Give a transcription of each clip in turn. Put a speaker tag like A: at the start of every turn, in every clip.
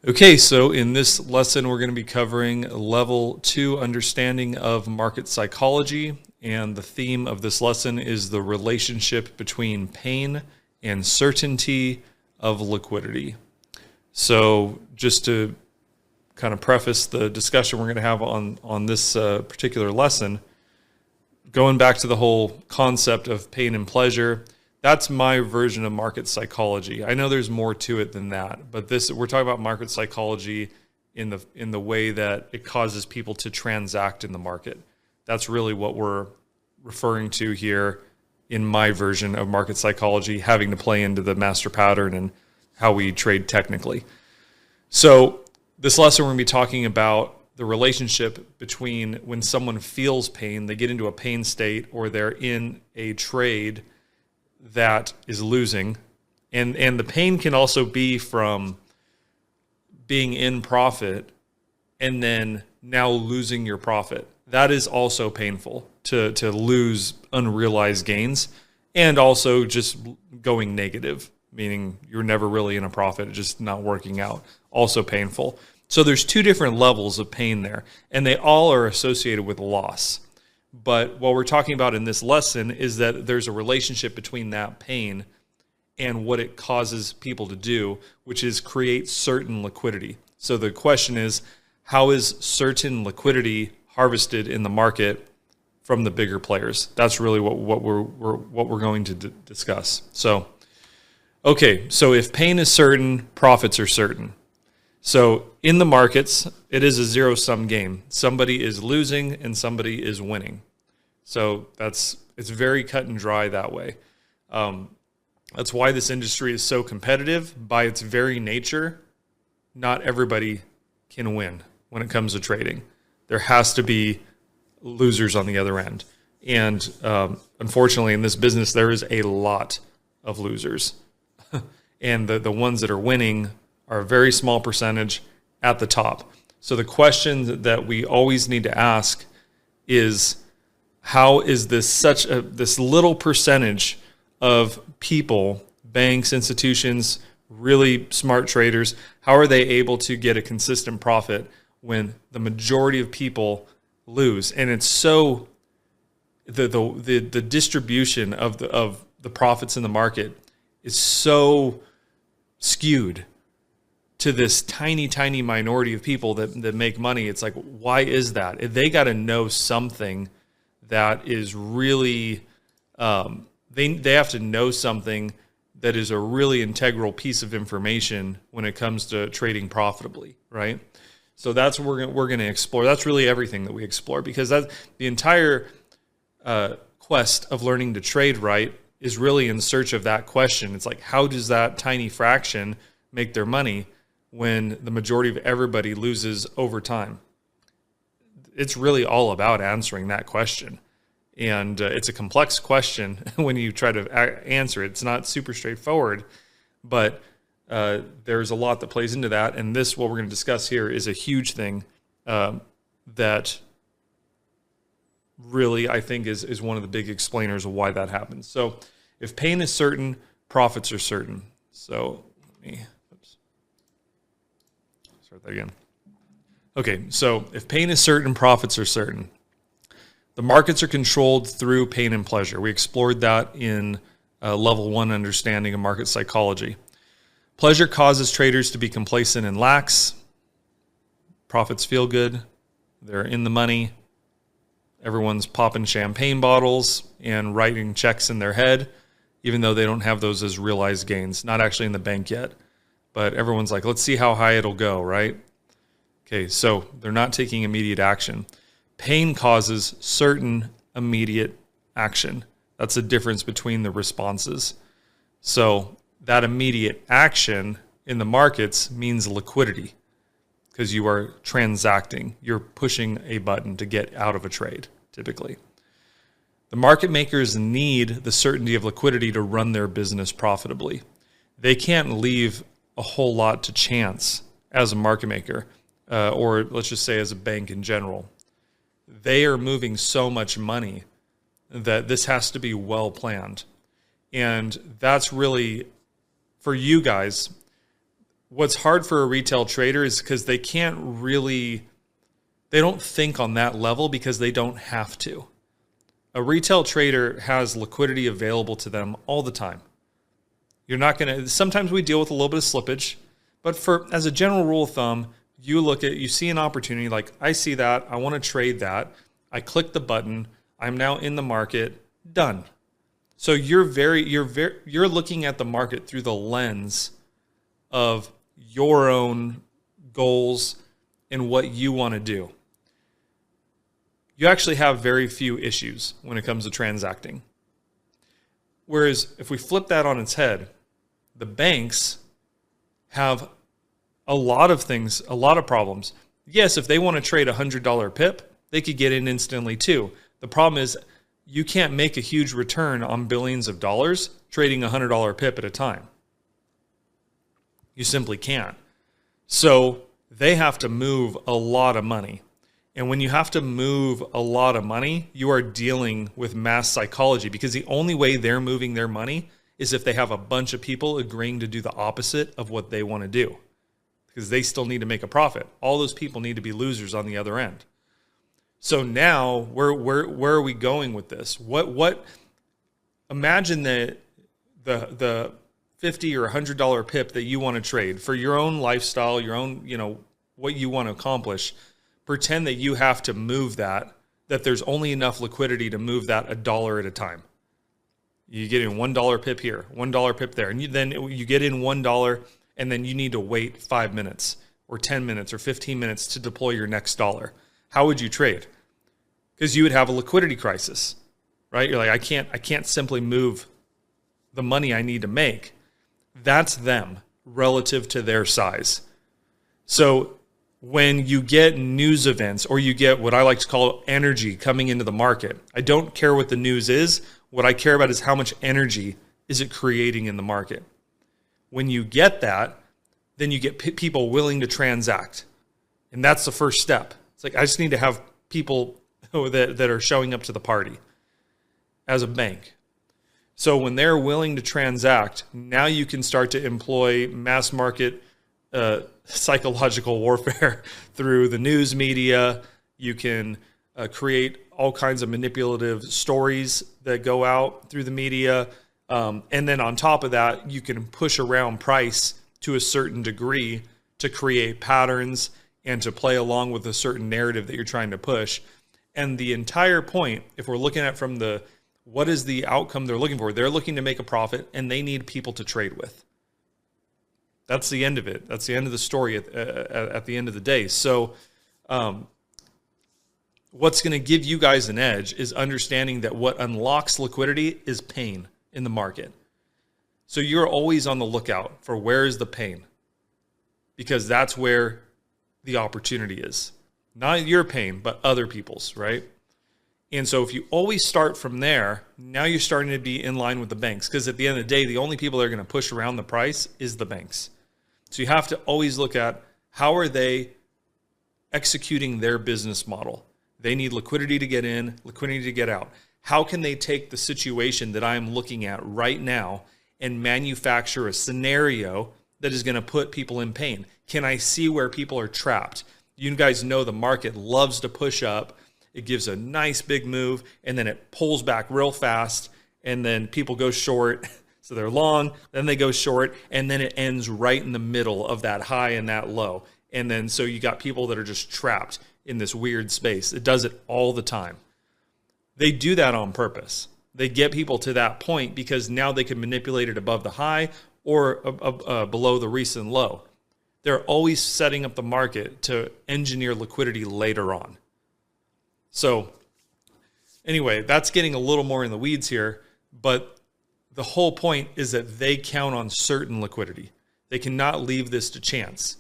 A: Okay, so in this lesson, we're going to be covering level 2 understanding of market psychology. And the theme of this lesson is the relationship between pain and certainty of liquidity. So just to kind of preface the discussion we're going to have on this particular lesson, going back to the whole concept of pain and pleasure, that's my version of market psychology. I know there's more to it than that, but we're talking about market psychology in the way that it causes people to transact in the market. That's really what we're referring to here in my version of market psychology, having to play into the master pattern and how we trade technically. So this lesson we're going to be talking about the relationship between when someone feels pain, they get into a pain state, or they're in a trade that is losing. And the pain can also be from being in profit and then now losing your profit. That is also painful to lose unrealized gains, and also just going negative, meaning you're never really in a profit, just not working out. Also painful. So there's two different levels of pain there, and they all are associated with loss. But what we're talking about in this lesson is that there's a relationship between that pain and what it causes people to do, which is create certain liquidity. So the question is, how is certain liquidity harvested in the market from the bigger players? That's really what we're going to discuss. So, okay, so if pain is certain, profits are certain. So in the markets, it is a zero-sum game. Somebody is losing and somebody is winning. So it's very cut and dry that way. That's why this industry is so competitive. By its very nature, not everybody can win when it comes to trading. There has to be losers on the other end. And unfortunately, in this business, there is a lot of losers. And the ones that are winning are a very small percentage at the top. So the question that we always need to ask is, how is this little percentage of people, banks, institutions, really smart traders, how are they able to get a consistent profit when the majority of people lose? And it's so the distribution of the profits in the market is so skewed to this tiny minority of people that make money. It's like, why is that? They got to know something that is really, they have to know something that is a really integral piece of information when it comes to trading profitably, right? So that's what we're going to explore. That's really everything that we explore, because the entire quest of learning to trade right is really in search of that question. It's like, how does that tiny fraction make their money when the majority of everybody loses over time? It's really all about answering that question. And it's a complex question when you try to answer it. It's not super straightforward, but there's a lot that plays into that. And what we're going to discuss here is a huge thing that really, I think, is one of the big explainers of why that happens. So if pain is certain, profits are certain. So let me start that again. Okay, so if pain is certain, profits are certain. The markets are controlled through pain and pleasure. We explored that in level 1 understanding of market psychology. Pleasure causes traders to be complacent and lax. Profits feel good. They're in the money. Everyone's popping champagne bottles and writing checks in their head, even though they don't have those as realized gains. Not actually in the bank yet. But everyone's like, let's see how high it'll go, right? Okay, so they're not taking immediate action. Pain causes certain immediate action. That's the difference between the responses. So that immediate action in the markets means liquidity, because you are transacting. You're pushing a button to get out of a trade, typically. The market makers need the certainty of liquidity to run their business profitably. They can't leave a whole lot to chance as a market maker, or let's just say as a bank in general. They are moving so much money that this has to be well planned. And that's really, for you guys, what's hard for a retail trader is because they don't think on that level because they don't have to. A retail trader has liquidity available to them all the time. You're not going to, sometimes we deal with a little bit of slippage, but as a general rule of thumb, you see an opportunity, like I see that, I want to trade that. I click the button, I'm now in the market, done. So you're looking at the market through the lens of your own goals and what you want to do. You actually have very few issues when it comes to transacting. Whereas if we flip that on its head, the banks have a lot of things, a lot of problems. Yes, if they want to trade a $100 pip, they could get in instantly too. The problem is you can't make a huge return on billions of dollars trading a $100 pip at a time. You simply can't. So they have to move a lot of money. And when you have to move a lot of money, you are dealing with mass psychology, because the only way they're moving their money is if they have a bunch of people agreeing to do the opposite of what they want to do, because they still need to make a profit. All those people need to be losers on the other end. So now where are we going with this? Imagine that the $50 or $100 pip that you want to trade for your own lifestyle, your own, what you want to accomplish. Pretend that you have to move that there's only enough liquidity to move that $1 at a time. You get in $1 pip here, $1 pip there, and then you get in $1, and then you need to wait 5 minutes or 10 minutes or 15 minutes to deploy your next dollar. How would you trade? Because you would have a liquidity crisis, right? You're like, I can't simply move the money I need to make. That's them relative to their size. So when you get news events, or you get what I like to call energy coming into the market, I don't care what the news is. What I care about is how much energy is it creating in the market. When you get that, then you get people willing to transact. And that's the first step. It's like, I just need to have people that are showing up to the party as a bank. So when they're willing to transact, now you can start to employ mass market psychological warfare through the news media. You can create all kinds of manipulative stories that go out through the media. And then on top of that, you can push around price to a certain degree to create patterns and to play along with a certain narrative that you're trying to push. And the entire point, if we're looking at from what is the outcome they're looking for? They're looking to make a profit, and they need people to trade with. That's the end of it. That's the end of the story at the end of the day. So what's going to give you guys an edge is understanding that what unlocks liquidity is pain in the market. So you're always on the lookout for where is the pain, because that's where the opportunity is. Not your pain, but other people's, right? And so if you always start from there, now you're starting to be in line with the banks, because at the end of the day, the only people that are going to push around the price is the banks. So you have to always look at how are they executing their business model. They need liquidity to get in, liquidity to get out. How can they take the situation that I'm looking at right now and manufacture a scenario that is going to put people in pain? Can I see where people are trapped? You guys know the market loves to push up. It gives a nice big move, and then it pulls back real fast, and then people go short. So they're long, then they go short, and then it ends right in the middle of that high and that low. And then so you got people that are just trapped in this weird space. It does it all the time. They do that on purpose. They get people to that point because now they can manipulate it above the high or below the recent low. They're always setting up the market to engineer liquidity later on. So anyway, that's getting a little more in the weeds here, but the whole point is that they count on certain liquidity. They cannot leave this to chance,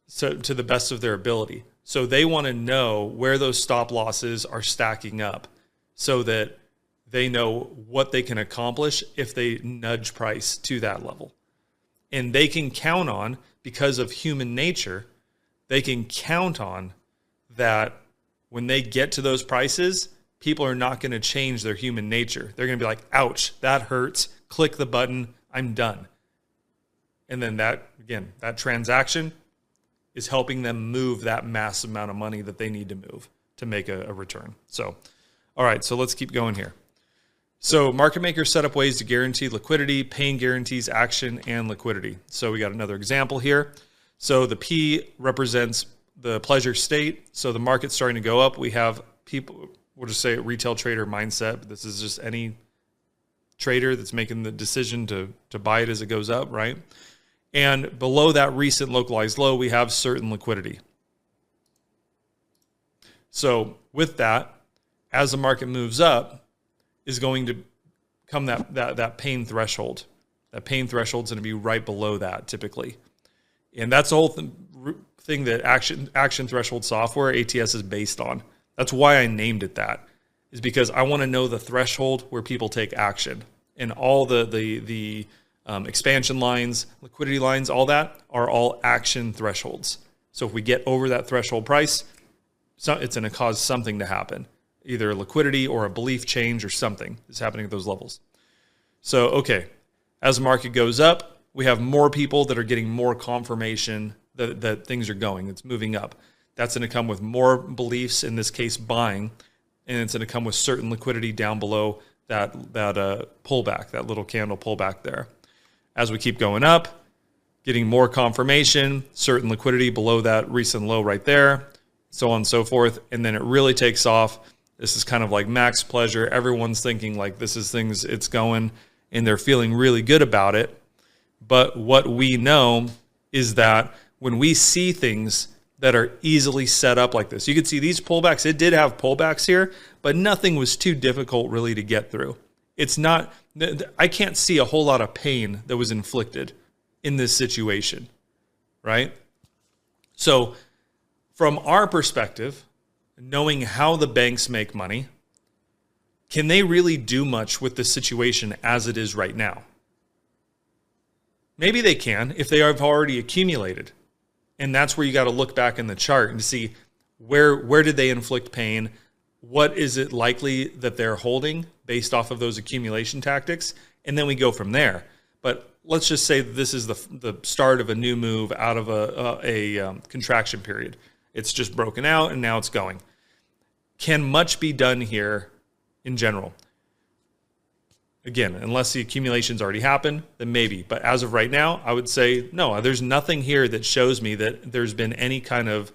A: so to the best of their ability. So they want to know where those stop losses are stacking up so that they know what they can accomplish if they nudge price to that level. And they can count on, because of human nature, they can count on that when they get to those prices, people are not going to change their human nature. They're going to be like, ouch, that hurts. Click the button. I'm done. And then that, again, that transaction is helping them move that massive amount of money that they need to move to make a return. So, all right, so let's keep going here. So market makers set up ways to guarantee liquidity. Pain guarantees action and liquidity. So we got another example here. So the P represents the pleasure state. So the market's starting to go up. We have people, we'll just say retail trader mindset. But this is just any trader that's making the decision to buy it as it goes up, right? And below that recent localized low, we have certain liquidity. So with that, as the market moves up, is going to come that pain threshold. That pain threshold is going to be right below that typically. And that's the whole thing that action threshold software, ATS, is based on. That's why I named it that, is because I want to know the threshold where people take action. And all the expansion lines, liquidity lines, all that are all action thresholds. So if we get over that threshold price, it's going to cause something to happen. Either liquidity or a belief change or something is happening at those levels. So, okay, as the market goes up, we have more people that are getting more confirmation that things are going. It's moving up. That's going to come with more beliefs, in this case buying, and it's going to come with certain liquidity down below that pullback, that little candle pullback there. As we keep going up, getting more confirmation, certain liquidity below that recent low right there, so on and so forth, and then it really takes off. This is kind of like max pleasure. Everyone's thinking like this is things, it's going, and they're feeling really good about it. But what we know is that when we see things that are easily set up like this, you could see these pullbacks. It did have pullbacks here, but nothing was too difficult really to get through. It's not, I can't see a whole lot of pain that was inflicted in this situation, right? So from our perspective, knowing how the banks make money, can they really do much with the situation as it is right now? Maybe they can if they have already accumulated. And that's where you got to look back in the chart and see where did they inflict pain? What is it likely that they're holding based off of those accumulation tactics? And then we go from there. But let's just say that this is the start of a new move out of a contraction period. It's just broken out and now it's going. Can much be done here in general? Again, unless the accumulation's already happened, then maybe. But as of right now, I would say no. There's nothing here that shows me that there's been any kind of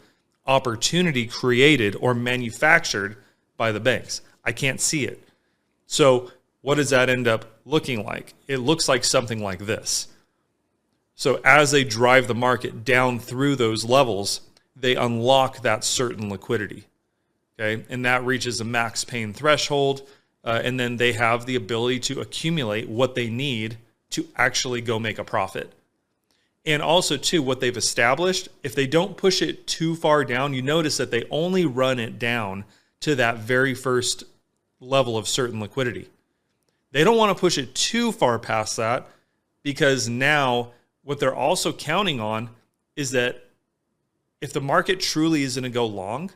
A: opportunity created or manufactured by the banks. I can't see it. So what does that end up looking like? It looks like something like this. So as they drive the market down through those levels, they unlock that certain liquidity. Okay, and that reaches a max pain threshold, and then they have the ability to accumulate what they need to actually go make a profit. And also, too, what they've established, if they don't push it too far down, you notice that they only run it down to that very first level of certain liquidity. They don't want to push it too far past that, because now what they're also counting on is that if the market truly is going to go long,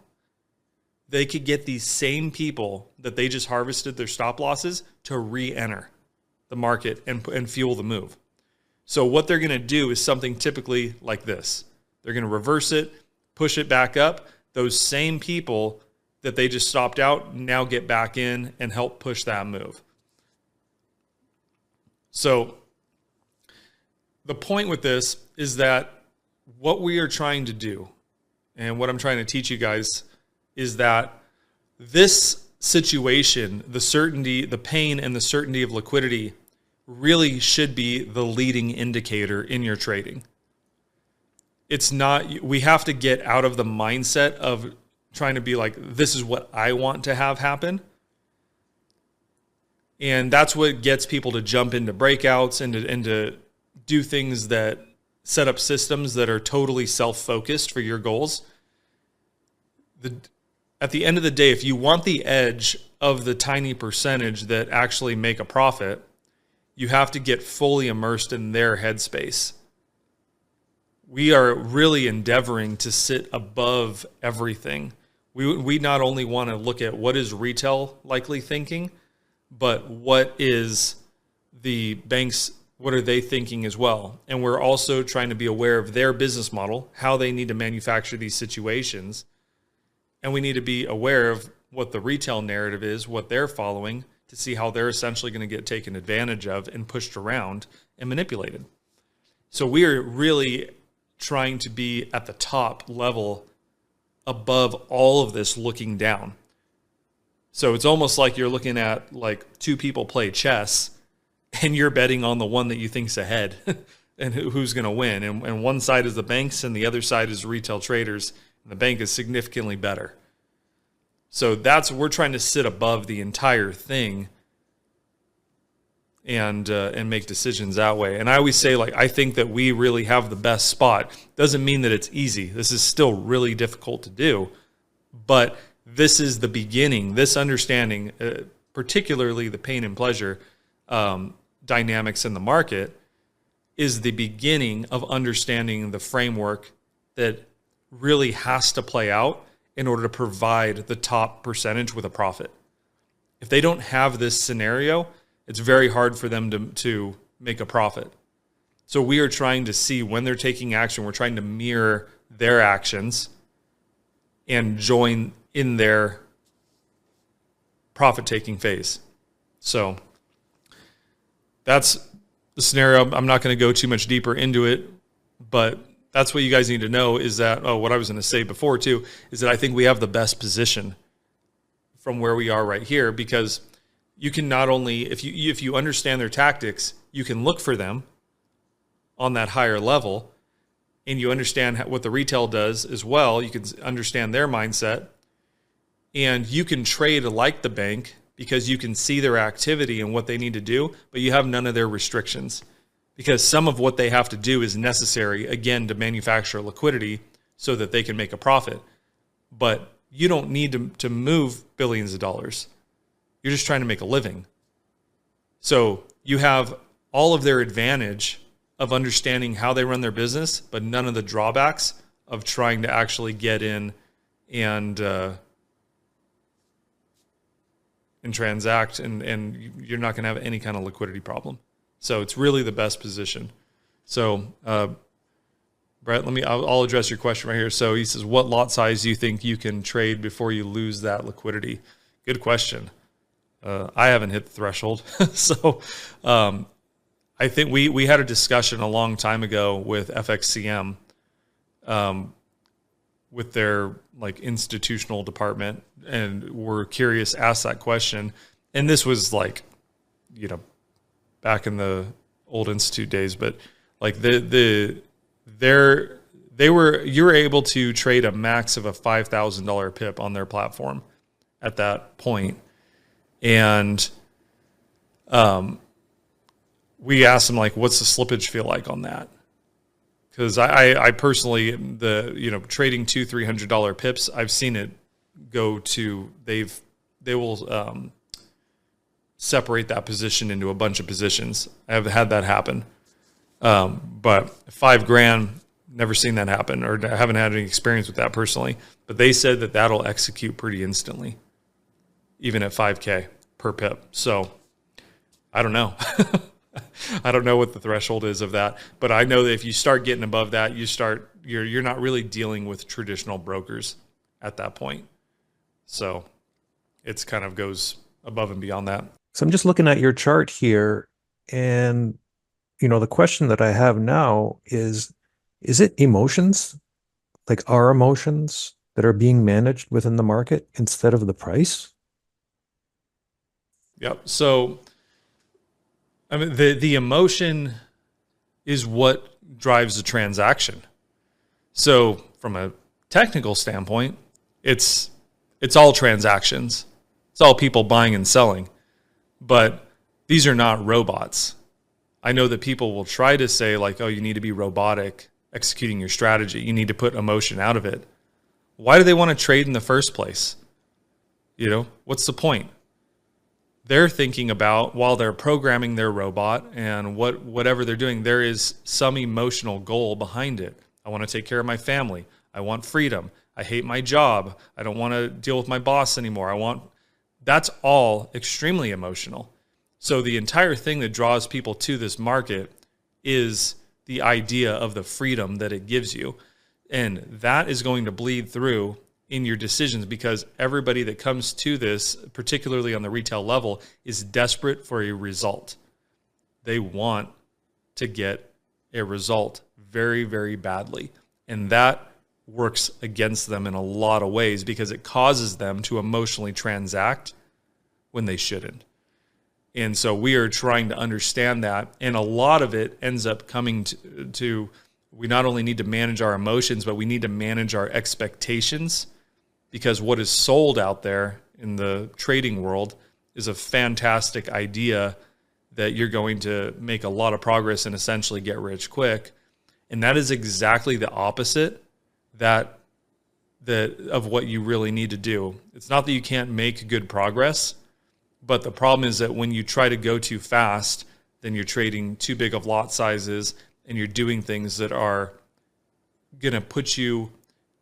A: they could get these same people that they just harvested their stop losses to re-enter the market and fuel the move. So what they're going to do is something typically like this. They're going to reverse it, push it back up. Those same people that they just stopped out now get back in and help push that move. So the point with this is that what we are trying to do, and what I'm trying to teach you guys, is that this situation, the certainty, the pain and the certainty of liquidity really should be the leading indicator in your trading. It's not, we have to get out of the mindset of trying to be like, this is what I want to have happen. And that's what gets people to jump into breakouts and to do things that set up systems that are totally self-focused for your goals. At the end of the day, if you want the edge of the tiny percentage that actually make a profit, you have to get fully immersed in their headspace. We are really endeavoring to sit above everything. We not only want to look at what is retail likely thinking, but what is the banks, what are they thinking as well? And we're also trying to be aware of their business model, how they need to manufacture these situations. And we need to be aware of what the retail narrative is, what they're following, to see how they're essentially going to get taken advantage of and pushed around and manipulated. So we are really trying to be at the top level above all of this, looking down. So it's almost like you're looking at like two people play chess and you're betting on the one that you think's ahead and who's going to win. And one side is the banks and the other side is retail traders. And the bank is significantly better. So we're trying to sit above the entire thing and make decisions that way. And I always say, like, I think that we really have the best spot. Doesn't mean that it's easy. This is still really difficult to do, but this is the beginning. This understanding, particularly the pain and pleasure dynamics in the market, is the beginning of understanding the framework that really has to play out in order to provide the top percentage with a profit. If they don't have this scenario, it's very hard for them to make a profit. So we are trying to see when they're taking action, we're trying to mirror their actions and join in their profit-taking phase. So that's the scenario. I'm not going to go too much deeper into it, but that's what you guys need to know is that, what I was going to say before too, is that I think we have the best position from where we are right here, because you can not only, if you understand their tactics, you can look for them on that higher level, and you understand what the retail does as well. You can understand their mindset, and you can trade like the bank because you can see their activity and what they need to do, but you have none of their restrictions, because some of what they have to do is necessary, again, to manufacture liquidity so that they can make a profit. But you don't need to move billions of dollars. You're just trying to make a living. So you have all of their advantage of understanding how they run their business, but none of the drawbacks of trying to actually get in and transact, and you're not going to have any kind of liquidity problem. So it's really the best position. So, Brett, I'll address your question right here. So he says, what lot size do you think you can trade before you lose that liquidity? Good question. I haven't hit the threshold. So I think we had a discussion a long time ago with FXCM, with their like institutional department, and we're curious, asked that question. And this was like, back in the old institute days, but like you were able to trade a max of a $5,000 pip on their platform at that point. And we asked them, like, what's the slippage feel like on that? Because I personally, trading $200-$300 pips, I've seen it go to, they will separate that position into a bunch of positions. I have had that happen. But $5,000, never seen that happen, or I haven't had any experience with that personally. But they said that that'll execute pretty instantly, even at $5K per pip. So I don't know. I don't know what the threshold is of that, but I know that if you start getting above that, you're not really dealing with traditional brokers at that point. So it's kind of goes above and beyond that.
B: So I'm just looking at your chart here, and the question that I have now is it emotions, like our emotions, that are being managed within the market instead of the price?
A: Yep. So I mean, the emotion is what drives the transaction. So from a technical standpoint, it's all transactions. It's all people buying and selling. But these are not robots. I know that people will try to say, like, oh, you need to be robotic executing your strategy. You need to put emotion out of it. Why do they want to trade in the first place? What's the point? They're thinking about, while they're programming their robot and whatever they're doing, there is some emotional goal behind it. I want to take care of my family. I want freedom. I hate my job. I don't want to deal with my boss anymore. That's all extremely emotional. So the entire thing that draws people to this market is the idea of the freedom that it gives you. And that is going to bleed through in your decisions, because everybody that comes to this, particularly on the retail level, is desperate for a result. They want to get a result very, very badly. And that works against them in a lot of ways, because it causes them to emotionally transact when they shouldn't. And so we are trying to understand that. And a lot of it ends up coming to we not only need to manage our emotions, but we need to manage our expectations, because what is sold out there in the trading world is a fantastic idea that you're going to make a lot of progress and essentially get rich quick. And that is exactly the opposite of what you really need to do. It's not that you can't make good progress, but the problem is that when you try to go too fast, then you're trading too big of lot sizes, and you're doing things that are going to put you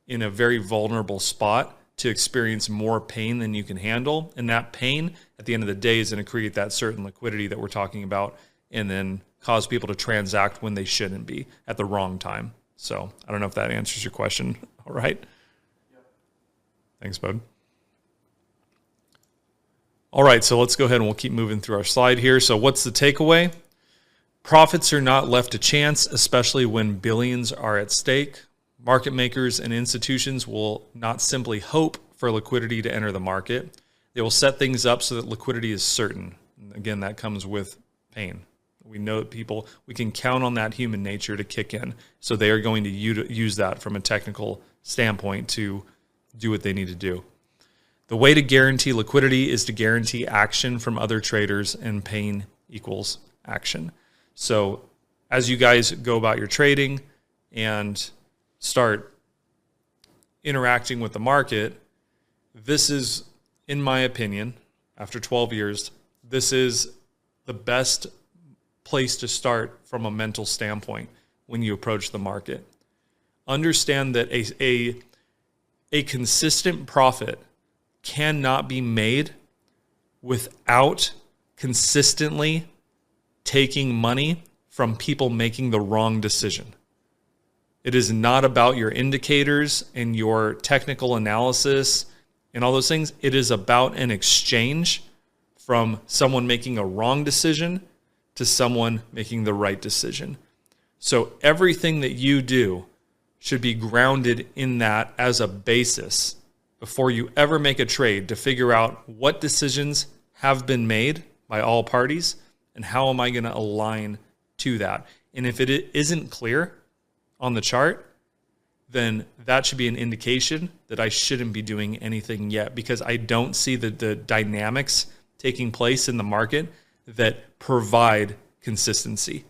A: in a very vulnerable spot to experience more pain than you can handle. And that pain, at the end of the day, is going to create that certain liquidity that we're talking about, and then cause people to transact when they shouldn't be at the wrong time. So I don't know if that answers your question. All right. Yep. Thanks, bud. All right, so let's go ahead and we'll keep moving through our slide here. So what's the takeaway? Profits are not left to chance, especially when billions are at stake. Market makers and institutions will not simply hope for liquidity to enter the market. They will set things up so that liquidity is certain. And again, that comes with pain. We know that we can count on that human nature to kick in. So they are going to use that from a technical standpoint to do what they need to do. The way to guarantee liquidity is to guarantee action from other traders, and pain equals action. So as you guys go about your trading and start interacting with the market, this is, in my opinion, after 12 years, this is the best place to start from a mental standpoint when you approach the market. Understand that a consistent profit cannot be made without consistently taking money from people making the wrong decision. It is not about your indicators and your technical analysis and all those things. It is about an exchange from someone making a wrong decision to someone making the right decision. So everything that you do should be grounded in that as a basis before you ever make a trade, to figure out what decisions have been made by all parties and how am I going to align to that. And if it isn't clear on the chart, then that should be an indication that I shouldn't be doing anything yet, because I don't see the dynamics taking place in the market that provide consistency.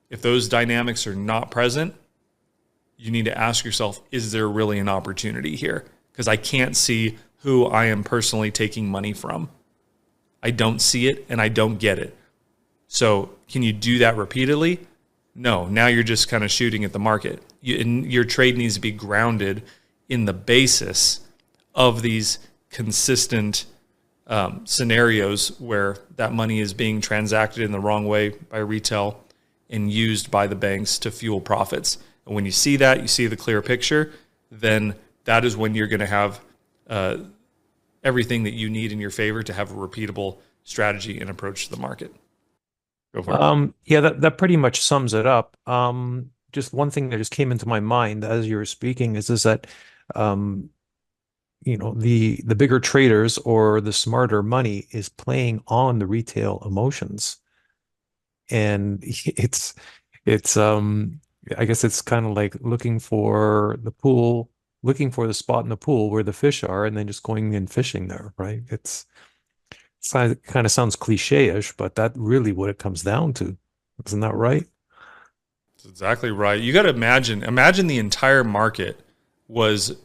A: If those dynamics are not present, you need to ask yourself, is there really an opportunity here? Because I can't see who I am personally taking money from. I don't see it and I don't get it. So can you do that repeatedly? No. Now you're just kind of shooting at the market. Your trade needs to be grounded in the basis of these consistent scenarios where that money is being transacted in the wrong way by retail and used by the banks to fuel profits. And when you see that, you see the clear picture, then that is when you're going to have everything that you need in your favor to have a repeatable strategy and approach to the market. Go for it.
B: Yeah, that pretty much sums it up. Just one thing that just came into my mind as you were speaking is that the bigger traders or the smarter money is playing on the retail emotions. And it's I guess it's kind of like looking for the spot in the pool where the fish are, and then just going and fishing there, right? It kind of sounds cliche-ish, but that's really what it comes down to. Isn't that right?
A: That's exactly right. You got to imagine the entire market was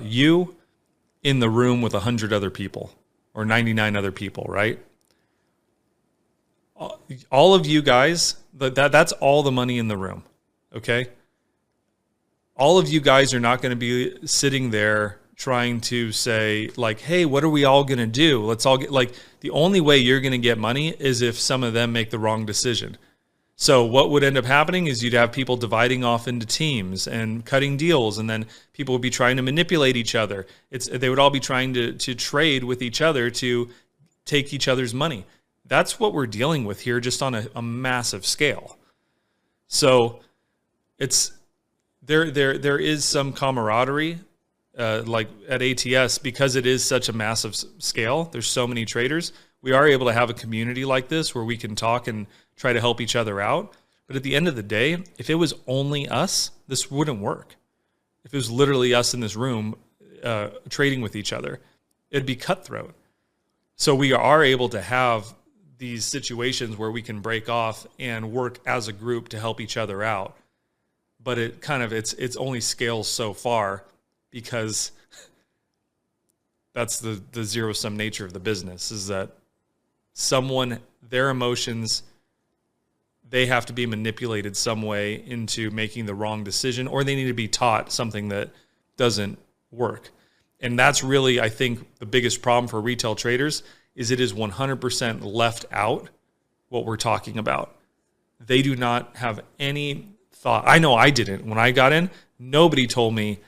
A: you in the room with 100 other people or 99 other people, right? All of you guys, that's all the money in the room, okay? All of you guys are not going to be sitting there trying to say like, hey, what are we all going to do? Let's all get like, the only way you're going to get money is if some of them make the wrong decision. So what would end up happening is you'd have people dividing off into teams and cutting deals, and then people would be trying to manipulate each other. They would all be trying to trade with each other to take each other's money. That's what we're dealing with here, just on a massive scale. So there is some camaraderie, like at ATS, because it is such a massive scale. There's so many traders. We are able to have a community like this where we can talk and try to help each other out. But at the end of the day, if it was only us, this wouldn't work. If it was literally us in this room trading with each other, it'd be cutthroat. So we are able to have these situations where we can break off and work as a group to help each other out. But it's only scales so far, because that's the zero-sum nature of the business, is that their emotions, they have to be manipulated some way into making the wrong decision, or they need to be taught something that doesn't work. And that's really, I think, the biggest problem for retail traders, is it is 100% left out what we're talking about. They do not have any thought. I know I didn't. When I got in, nobody told me,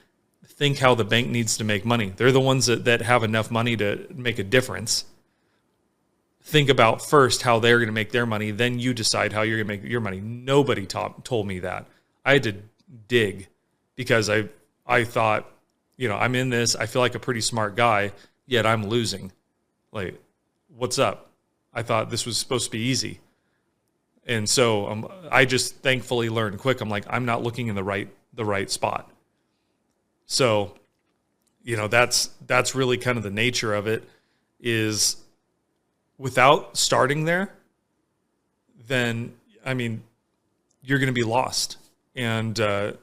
A: think how the bank needs to make money. They're the ones that have enough money to make a difference. Think about first how they're going to make their money, then you decide how you're going to make your money. Nobody told me that. I had to dig, because I thought, I'm in this. I feel like a pretty smart guy, yet I'm losing. Like, what's up? I thought this was supposed to be easy. And so I just thankfully learned quick. I'm like, I'm not looking in the right spot. So, that's really kind of the nature of it, is without starting there, then, you're going to be lost. And, and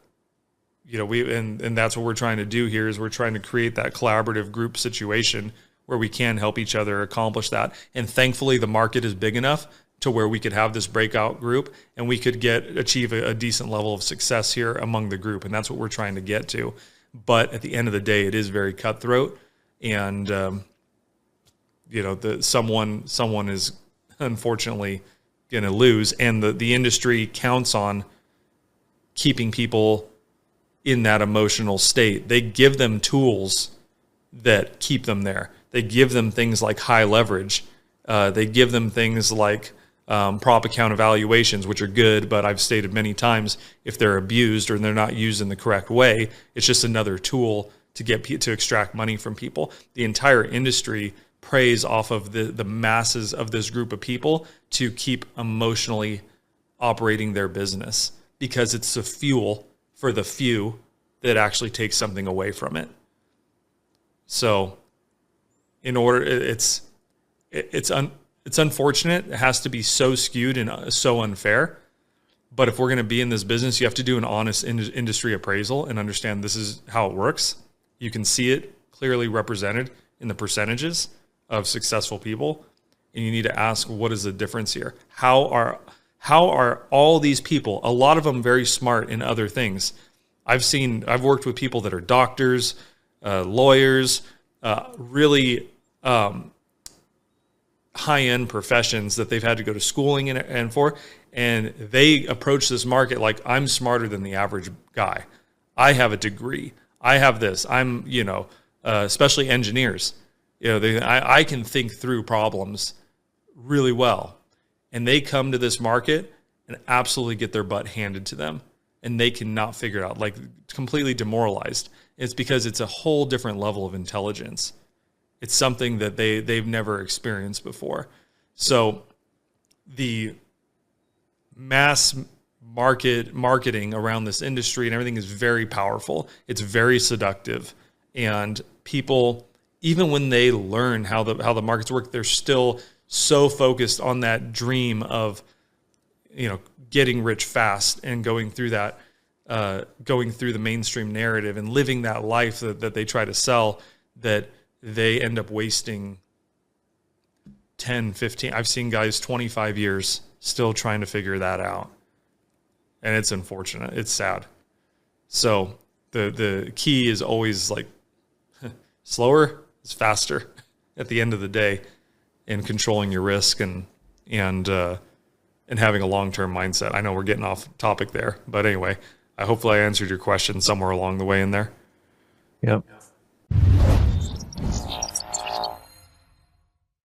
A: that's what we're trying to do here, is we're trying to create that collaborative group situation where we can help each other accomplish that. And thankfully, the market is big enough to where we could have this breakout group and we could achieve a decent level of success here among the group. And that's what we're trying to get to. But at the end of the day, it is very cutthroat, and someone is unfortunately going to lose, and the industry counts on keeping people in that emotional state. They give them tools that keep them there. They give them things like high leverage. They give them things like prop account evaluations, which are good, but I've stated many times, if they're abused or they're not used in the correct way, it's just another tool to extract money from people. The entire industry preys off of the masses of this group of people to keep emotionally operating their business, because it's the fuel for the few that actually takes something away from it. So it's unfortunate. It has to be so skewed and so unfair. But if we're going to be in this business, you have to do an honest industry appraisal and understand this is how it works. You can see it clearly represented in the percentages of successful people. And you need to ask, what is the difference here? How are all these people, a lot of them very smart in other things. I've worked with people that are doctors, lawyers, really high-end professions that they've had to go to schooling and for, and they approach this market like, I'm smarter than the average guy. I have a degree. I have this. I'm, especially engineers. I can think through problems really well, and they come to this market and absolutely get their butt handed to them, and they cannot figure it out, like completely demoralized. It's because it's a whole different level of intelligence. It's something that they've never experienced before. So the mass marketing around this industry and everything is very powerful. It's very seductive. And people, even when they learn how the markets work, they're still so focused on that dream of, getting rich fast and going through that, going through the mainstream narrative and living that life that they try to sell, that they end up wasting 10, 15. I've seen guys 25 years still trying to figure that out. And it's unfortunate. It's sad. So the key is always like slower is faster at the end of the day in controlling your risk and having a long-term mindset. I know we're getting off topic there, but anyway, hopefully I answered your question somewhere along the way in there.
B: Yep.